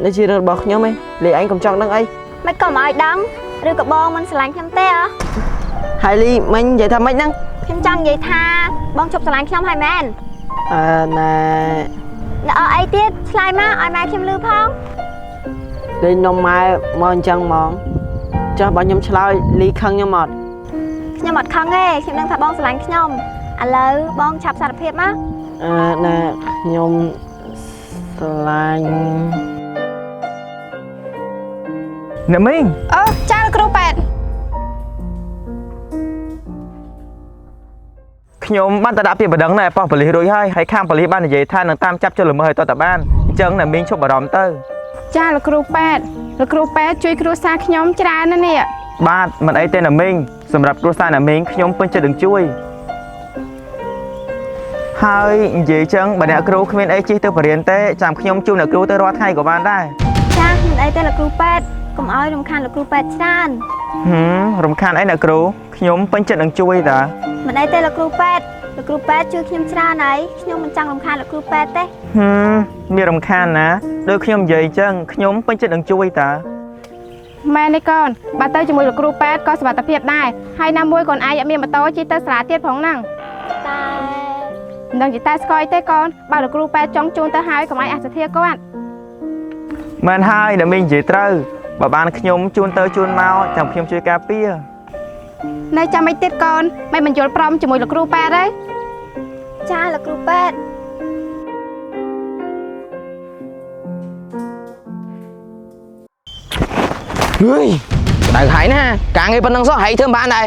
នេះជារឿងរបស់ខ្ញុំឯងលីអញកុំចង់ដឹងអីមិនក៏មកឲ្យដឹងឬក៏បងមិនស្រឡាញ់ខ្ញុំទេហ៎ហើយលីមិញនិយាយថាម៉េចហ្នឹងខ្ញុំចង់និយាយថាបងជប់ស្រឡាញ់ខ្ញុំហើយមែនណែអីទៀតឆ្លើយមកឲ្យម៉ែខ្ញុំលឺផងលេងនំម៉ែមកអញ្ចឹងហ្មងចាស់បើខ្ញុំឆ្លើយលីខឹងខ្ញុំអត់ខ្ញុំអត់ខឹងទេខ្ញុំដឹងថាបងស្រឡាញ់ខ្ញុំឥឡូវបងឆាប់សារភាពមកណែខ្ញុំស្រឡាញ់អ្នកមីងចាលោកគ្រូប៉ែតខ្ញុំបានទៅដាក់ពាក្យបណ្ដឹងណែប៉ោះប៉ូលីសរួចហើយខាងប៉ូលីសបាននិយាយថានឹងតាមចាប់ជនល្មើសឲ្យតតបានអញ្ចឹងអ្នកមីងឈប់បារម្ភទៅចាលោកគ្រូប៉ែតជួយគ្រួសារខ្ញុំច្រើនណាស់នេះបាទមិនអីទេអ្នកមីងសម្រាប់គ្រួសារអ្នកមីងខ្ញុំពេញចិត្តនឹងជួយហើយនិយាយចឹងបើអ្នកគ្រូគ្មានអីជិះទៅបរៀនទេចាំខ្ញុំជួបអ្នកគ្រូទៅរាល់ថ្ងៃក៏បានដែរចាមិនអីទេលោកគ្រូប៉ែតកុំឲ្យរំខានលោកគ្រូប៉ែតច្រើនរំខានអីអ្នកគ្រូខ្ញុំពេញចិត្តនឹងជួយតាមិនអីទេលោកគ្រូប៉ែតជួយខ្ញុំច្រើនហើយខ្ញុំមិនចង់រំខានលោកគ្រូប៉ែតទេមានរំខានណាដូចខ្ញុំនិយាយចឹងខ្ញុំពេញចិត្តនឹងជួយតាម៉ែនេះកូនបើទៅជាមួយលោកគ្រូប៉ែតក៏សុខភាពដែរហើយណាមួយកូនឯងអត់មានម៉ូតូជិះទៅសាលាទៀតផងហ្នឹងតែមិនដឹងជាតែស្គាល់ទេកូនបើលោកគ្រូប៉ែតចង់ជូនទៅហើយកុំឲ្យអសធាគាត់មែនហើយអ្នកមីងនិយាយត្រូវបើបានខ្ញុំជូនទៅជូនមកចាំខ្ញុំជួយការពារនៅចាំមិនទៀតកូនមិនយល់ព្រមជាមួយលោកគ្រូប៉ែតទេចាលោកគ្រូប៉ែតដៅហើយណាការងារប៉ុណ្ណឹងសោះហើយធ្វើបានដែរ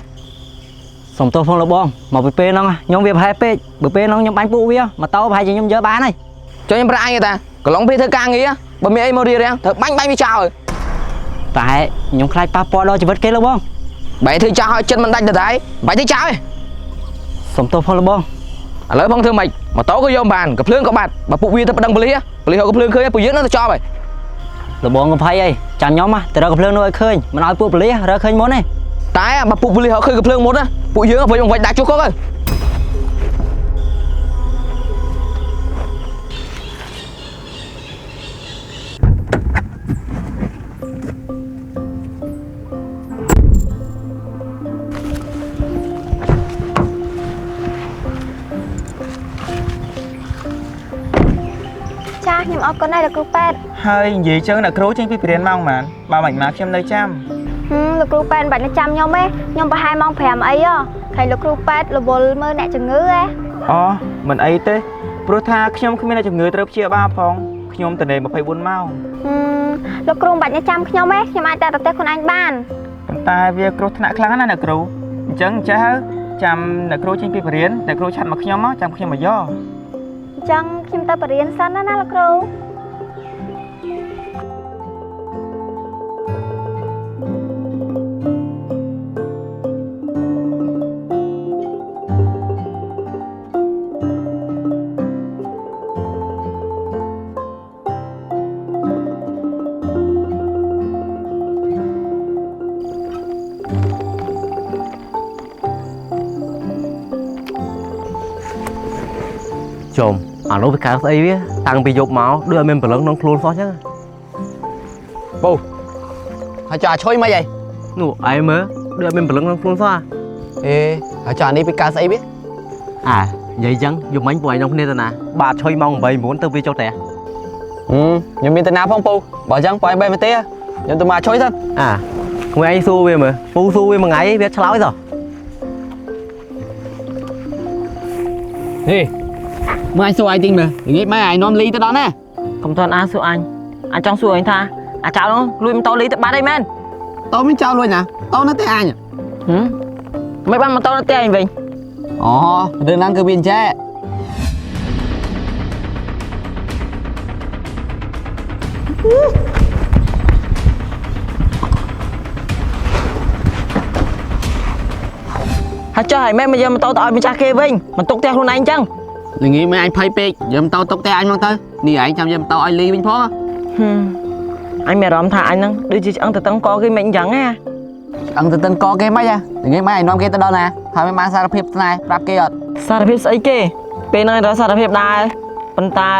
សុំទោសផងលោកបងមកពីពេលហ្នឹងខ្ញុំវាប្រហែលពេកបើពេលហ្នឹងខ្ញុំបាញ់ពួកវាម៉ូតូប្រហែលជាខ្ញុំយកបានហើយចុះខ្ញុំប្រាប់អញតាកន្លងពេលធ្វើការងារបើមានអីមករៀបរៀងត្រូវបាញ់វាចោលតែខ្ញុំខ្លាចប៉ះពាល់ដល់ជីវិតគេលោកបងបែរធ្វើចោលឲ្យចិត្តមិនដាច់ទៅដែរបាច់ទៅចោលទេសុំទោសផងលោកបងឥឡូវបងធ្វើម៉េចម៉ូតូក៏យកបានកំភ្លើងក៏បាត់បើពួកវាទៅប្តឹងប៉ូលីសហៅកំភ្លើងឃើញពួកយើងនៅទៅចោលហើយលោកបងកំភៃអីចាំខ្ញុំទៅរកកំភ្លើងនោះឲ្យឃើញមិនឲ្យពួកប៉ូលីសរើឃើញមុនទេតែបើពួកប៉ូលីសឃើញកំភ្លើងមុនណាពួកយើងវិញមកដាក់ជួសកុកហើយខ្ញុំអរគុណដែរលោកគ្រូប៉ែតហើយនិយាយចឹងអ្នកគ្រូចេញពីបរៀនម៉ោងប៉ុន្មានបើមិនមកខ្ញុំនៅចាំលោកគ្រូប៉ែតមិនបាច់នៅចាំខ្ញុំទេខ្ញុំប្រហែលម៉ោង5អីខែលោកគ្រូប៉ែតរវល់មើលអ្នកជំងឺមិនអីទេព្រោះថាខ្ញុំគ្មានអ្នកជំងឺត្រូវព្យាបាលផងខ្ញុំទៅ24ម៉ោងលោកគ្រូមិនបាច់នៅចាំខ្ញុំទេខ្ញុំអាចទៅប្រទេសខ្លួនឯងបានប៉ុន្តែវាគ្រោះថ្នាក់ខ្លាំងណាស់អ្នកគ្រូអញ្ចឹងចេះហើយចាំអ្នកគ្រូចេញពីបរៀនអ្នកគ្រូឆាត់មកខ្ញុំមកចាំខ្ញុំមកយកចឹងខ្ញុំទៅបរៀនសិនណាលោកគ្រូចូលអានោះវាកើតស្អីវាតាំងពីយប់មកដូចអត់មានព្រលឹងក្នុងខ្លួនសោះចឹងបូហើយចុះអាឈុយមិនអីនោះឯងមើលដូចអត់មានព្រលឹងក្នុងខ្លួនសោះហើយចុះអានេះវាកើតស្អីវានិយាយចឹងយប់មិញពួកឯងក្នុងគ្នាទៅណាបាទឈុយម៉ោង 8 9ទៅវាចុះតែខ្ញុំមានទៅណាផងពូបើចឹងពួកឯងបែរមកទេខ្ញុំទៅមកឈុយទៅក្មួយឯងសួរវាមើលពូសួរវាមួយថ្ងៃវាឆ្លើយសោះមើលអញសួរអញទីមើលនិយាយម៉ែអញនាំលីទៅដល់ណាកុំទាន់សួរអញចង់សួរអញថាអាចោលនោះលួចម៉ូតូលីទៅបាត់អីមែនតោមានចោលលួចណាតោនៅផ្ទះអញមិនបានម៉ូតូនៅផ្ទះអញវិញរឿងហ្នឹងគឺវាអញ្ចឹងហើយចុះឲ្យម៉ែមកយកម៉ូតូទៅឲ្យម្ចាស់គេវិញមិនទុកផ្ទះខ្លួនឯងអញ្ចឹងល្ងាចមិនអញភ័យពេកយកម៉ូតូទុកតែអញមកទៅនេះឯងចាំយកម៉ូតូឲ្យលីវិញផងអញមានអារម្មណ៍ថាអញហ្នឹងដូចជាឆ្អឹងទៅតឹងកគេមិនអញ្ចឹងណាឆ្អឹងទៅតឹងកគេមិនល្ងាចមិនអញនាំគេទៅដល់ណាហើយមិនបានសារភាពស្នេហ៍ប្រាប់គេអត់សារភាពស្អីគេពេលហ្នឹងរកសារភាពដែរប៉ុន្តែ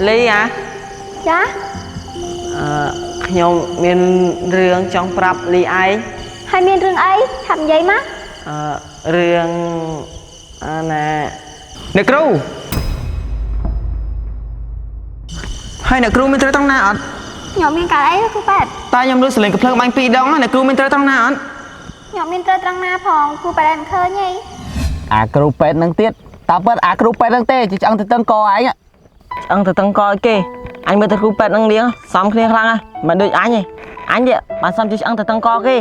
លី ចា ខ្ញុំមានរឿងចង់ប្រាប់លីឯង ហើយមានរឿងអីឆាប់និយាយមក រឿងណាអ្នកគ្រូហើយអ្នកគ្រូមានត្រូវត្រង់ណាអត់ ខ្ញុំមានកើតអីគ្រូប៉ែត តែខ្ញុំលើសលេងកំភ្លើងបាញ់2ដងអ្នកគ្រូមានត្រូវត្រង់ណាអត់ ខ្ញុំមានត្រូវត្រង់ណាផងគ្រូប៉ែតមិនឃើញទេ អាគ្រូពេទ្យនឹងទៀតតើពិតអាគ្រូពេទ្យនឹងទេជាឆ្អឹងទៅតឹងកឯងឆ្អឹងទៅតឹងកឲ្យគេអញមើលទៅគ្រូពេទ្យនឹងលៀងសំគ្នាខ្លាំងណាស់មិនដូចអញទេអញទេបានសំជាឆ្អឹងទៅតឹងកគេ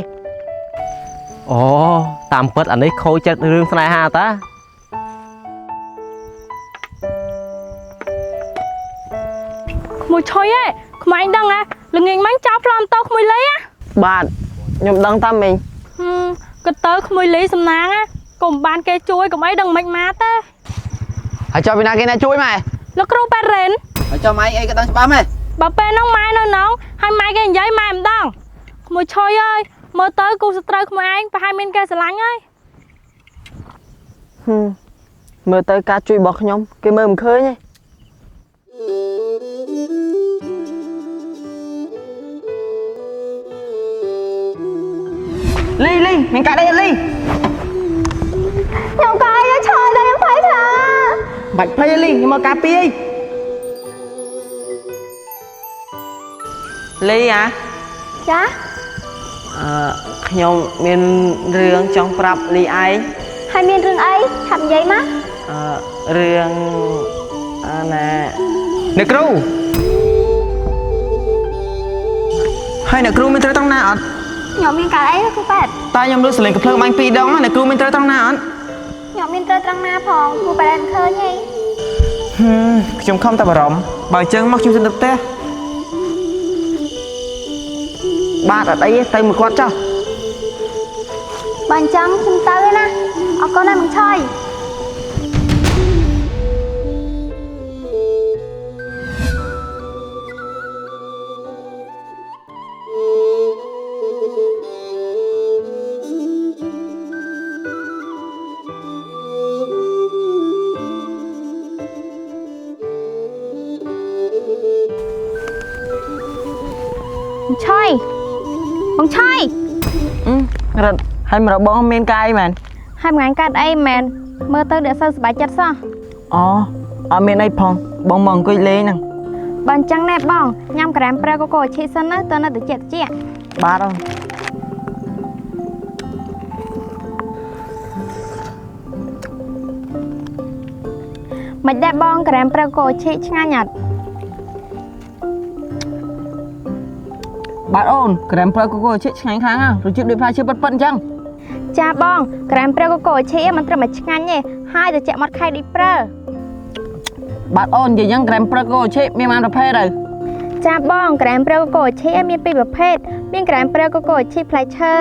អូតាមពិតអានេះខូចចិត្តរឿងស្នេហាតា ក្មួយឆុយហ៎ក្មួយឯងដឹងណាល្ងាចមិញចោលប្លន់តោក្មួយលីហ៎ បាទខ្ញុំដឹងតាមមីង ក៏ទៅក្មួយលីសំណាងណាកុំបានគេជួយកុំអីដឹងមិនមកទេ ហើយចុះពីណាគេណាជួយម៉ែ លោកគ្រូប៉ែតរ៉េន ហើយចុះម៉ែអីក៏ដឹងច្បាស់ម៉ែ បើពេលហ្នឹងម៉ែនៅណងហើយម៉ែគេនិយាយម៉ែមិនដឹងក្មួយឆុយអើយមើលទៅគូសត្រូវក្មួយឯងប្រហែលមានគេស្រឡាញ់ហើយ មើលទៅការជួយរបស់ខ្ញុំគេមើលមិនឃើញទេលីមានកាត់អីលី ខ្ញុំក៏អីឆើដែរខ្ញុំភ័យថា បាច់ភ័យលីខ្ញុំមកការពារលីអា ចា ខ្ញុំមានរឿងចង់ប្រាប់លីឯង ហើយមានរឿងអីឆាប់និយាយមក រឿងណាអ្នកគ្រូហើយអ្នកគ្រូមានត្រូវត្រង់ណាអត់ ខ្ញុំមានកើតអីគ្រូប៉ែត តែខ្ញុំលើសលេងកំភ្លើងបាញ់2ដងអ្នកគ្រូមានត្រូវត្រង់ណាអត់ ខ្ញុំមានត្រូវត្រង់ណាផងគ្រូប៉ែតមិនឃើញទេ ខ្ញុំខំតែបារម្ភបើអញ្ចឹងមកខ្ញុំសិនទៅផ្ទះ បាទអត់អីទេទៅមួយគាត់ចុះ បើអញ្ចឹងខ្ញុំទៅឯណាអរគុណណាស់បងឆុយ បងឆុយបងឆុយ រត់ហើយមករកបងមានកាយមែន ហើយមួយថ្ងៃកើតអីមែនមើលទៅដូចសូវសប្បាយចិត្តសោះ អូអត់មានអីផងបងមកអង្គុយលេងហ្នឹង បើអញ្ចឹងណែបងញ៉ាំក្រាមប្រែកូកូឈីសិនណាទៅនៅតិច បាទអូន មិនដែរបងក្រាមប្រែកូកូឈីឆ្ងាញ់អត់ បាទអូនក្រែមប្រើកូកូឈិឆ្ងាញ់ខ្លាំងណាស់រសជាតិដូចផ្លែឈើប៉ិតអញ្ចឹង ចាបងក្រាមប្រែកូកូឈីមិនត្រឹមតែឆ្ងាញ់ទេហើយតិចមកខៃដូចព្រើ បាទអូននិយាយយ៉ាងក្រែមប្រើកូកូឈិមានបានប្រភេទទៅ ចាបងក្រាមប្រែកូកូឈីមានពីរប្រភេទមានក្រាមប្រែកូកូឈីផ្លែឈើ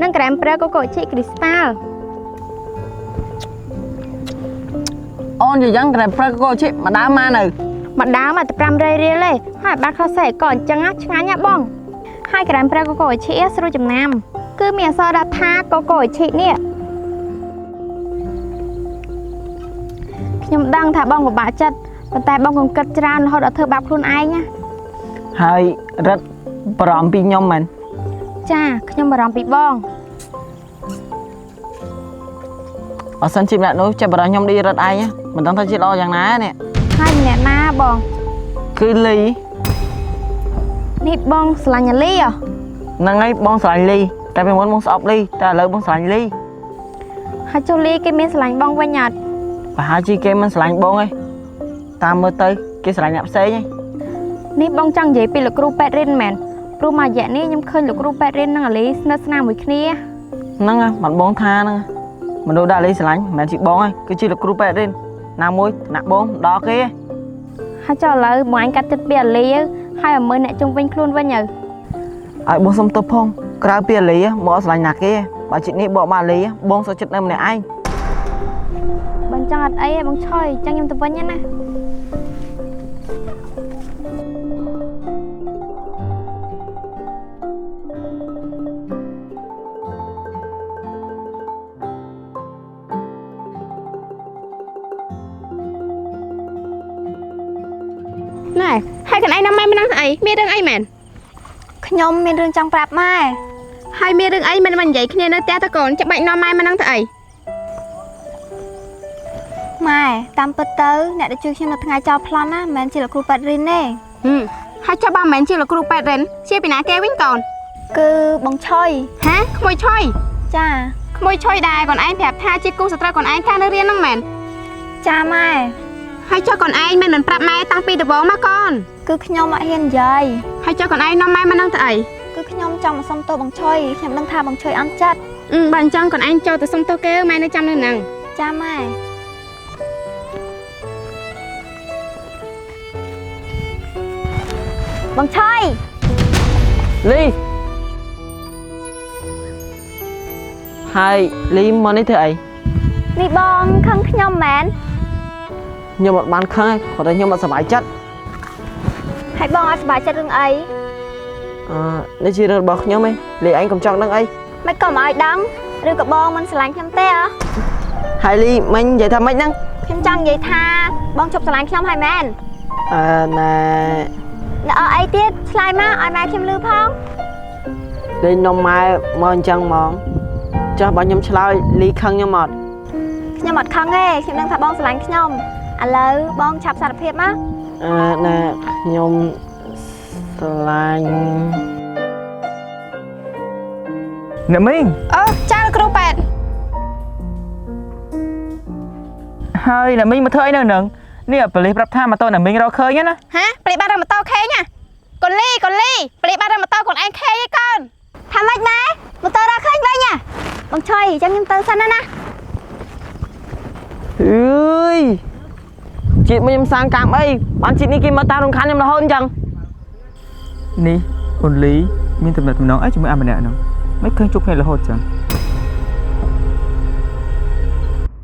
និងក្រាមប្រែកូកូឈីគ្រីស្តាល់ អូននិយាយយ៉ាងក្រែមប្រើកូកូឈិមកដើមមកនៅ ម្ដងមកតែ500រៀលទេហើយបាត់ខុសសេក៏អញ្ចឹងឆ្ងាញ់ណាបងហើយក្រាមប្រែកូកូឈីស្រួលចំណាំគឺមានអក្សរដាក់ថាកូកូឈីនេះខ្ញុំដឹងថាបងពិបាកចិត្តប៉ុន្តែបងកុំគិតច្រើនរហូតដល់ធ្វើបាបខ្លួនឯងណា ហើយរត់បារម្ភពីខ្ញុំមែន ចាខ្ញុំបារម្ភពីបង អត់សិនជាម្នាក់នោះចាប់បារម្ភខ្ញុំឌីរត់ឯងមិនដឹងថាជាល្អយ៉ាងណានេះ ហើយម្នាក់ណាបង គឺលី នេះបងស្រឡាញ់អាលីហ៎ ហ្នឹងហើយបងស្រឡាញ់លីតែពីមុនបងស្អប់លីតែឥឡូវបងស្រឡាញ់លី ហើយចុះលីគេមានស្រឡាញ់បងវិញអត់ ប្រហែលជាគេមិនស្រឡាញ់បងទេតាមមើលទៅគេស្រឡាញ់អ្នកផ្សេងទេ នេះបងចង់និយាយពីលោកគ្រូពេទ្យរិនមែនព្រោះមួយរយៈនេះខ្ញុំឃើញលោកគ្រូពេទ្យរិននិងអាលីស្និទ្ធស្នាលមួយគ្នា ហ្នឹងមិនបងថាហ្នឹងមនុស្សដែលលីស្រឡាញ់មិនមែនជាបងទេគឺជាលោកគ្រូពេទ្យទេណាមួយណាក់បងដល់គេ ហើយចុះឥឡូវបងឯងកាត់ចិត្តពីអាលីហើយឲ្យមើលអ្នកជុំវិញខ្លួនវិញទៅ ឲ្យបងសុំទោសផងក្រៅពីអាលីមកអត់ស្រឡាញ់ណាគេបើជិតនេះបកមកអាលីបងសុខចិត្តនៅម្នាក់ឯង បើអញ្ចឹងអត់អីទេបងឆុយអញ្ចឹងខ្ញុំទៅវិញណា ណែហើយក នាំម៉ែមិនដឹងស្អីមានរឿងអីមែន ខ្ញុំមានរឿងចង់ប្រាប់ម៉ែ ហើយមានរឿងអីមិននិយាយគ្នានៅផ្ទះតកូនចាំបាច់នាំម៉ែមិនដឹងស្អី ម៉ែតាមពិតទៅអ្នកដែលជួយខ្ញុំនៅថ្ងៃចោលប្លន់ណាមិនមែនជាលោកគ្រូប៉ែតរីនទេ ហើយចុះបើមិនមែនជាលោកគ្រូប៉ែតរិនជាពីណាគេវិញកូន គឺបងឆុយ ហ៎ក្មួយឆុយ ចា ក្មួយឆុយដែរកូនឯងប្រាប់ថាជាគូសត្រូវកូនឯងកាលនៅរៀនហ្នឹងមែន ចាម៉ែ ហើយចុះកូនឯងមិនប្រាប់ម៉ែតាំងពីដំបូងមកកូន គឺខ្ញុំអត់ហ៊ាននិយាយ ហើយចុះកូនឯងនាំម៉ែមិនដឹងស្អី គឺខ្ញុំចង់មកសុំទោសបងឆុយខ្ញុំដឹងថាបងឆុយអន់ចិត្ត បើអញ្ចឹងកូនឯងចូលទៅសុំទោសគេម៉ែនៅចាំនៅហ្នឹង ចាម៉ែបងឆុយ លីហើយលីមកនេះធ្វើអី នេះបងខឹងខ្ញុំមែន ខ្ញុំអត់បានខឹងទេគាត់តែខ្ញុំអត់សប្បាយចិត្ត ហើយបងអត់សប្បាយចិត្តរឿងអី នេះជារឿងរបស់ខ្ញុំឯងលីឯងកុំចង់ដឹងអី មិនក៏មកឲ្យដឹងឬក៏បងមិនស្រឡាញ់ខ្ញុំទេអ្ហ៎ ហើយលីមិញនិយាយថាម៉េចហ្នឹង ខ្ញុំចង់និយាយថាបងជប់ស្រឡាញ់ខ្ញុំហើយមែន ណែ នៅអីទៀតឆ្លើយមកឲ្យម៉ែខ្ញុំលឺផង លេងនំម៉ែមកអញ្ចឹងហ្មងចាស់បើខ្ញុំឆ្លើយលីខឹងខ្ញុំអត់ ខ្ញុំអត់ខឹងទេខ្ញុំដឹងថាបងស្រឡាញ់ខ្ញុំឥឡូវបងឆាប់សារភាពមក ណែខ្ញុំស្រឡាញ់ អ្នកមីង អូចាលោកគ្រូប៉ែត ហើយអ្នកមីងមកធ្វើអីនៅហ្នឹងនេះប៉ូលីសប្រាប់ថាម៉ូតូអ្នកមីងរកឃើញណា ហ៎ប្លេបាត់រម៉ូតូខេងហ៎កូនលីប្លេបាត់រម៉ូតូកូនឯងខេងឯកូន ថាម៉េចម៉ែម៉ូតូរកឃើញវិញហ៎បងឆុយអញ្ចឹងខ្ញុំទៅសិនណា អើយជាតិមកខ្ញុំសាងកាមអីបានជាតិនេះគេមកតាមរំខានខ្ញុំរហូតអញ្ចឹង នេះអូនលីមានទំនាក់ទំនងអីជាមួយអាម្នាក់ហ្នឹងមិនឃើញជួបគ្នារហូតចឹង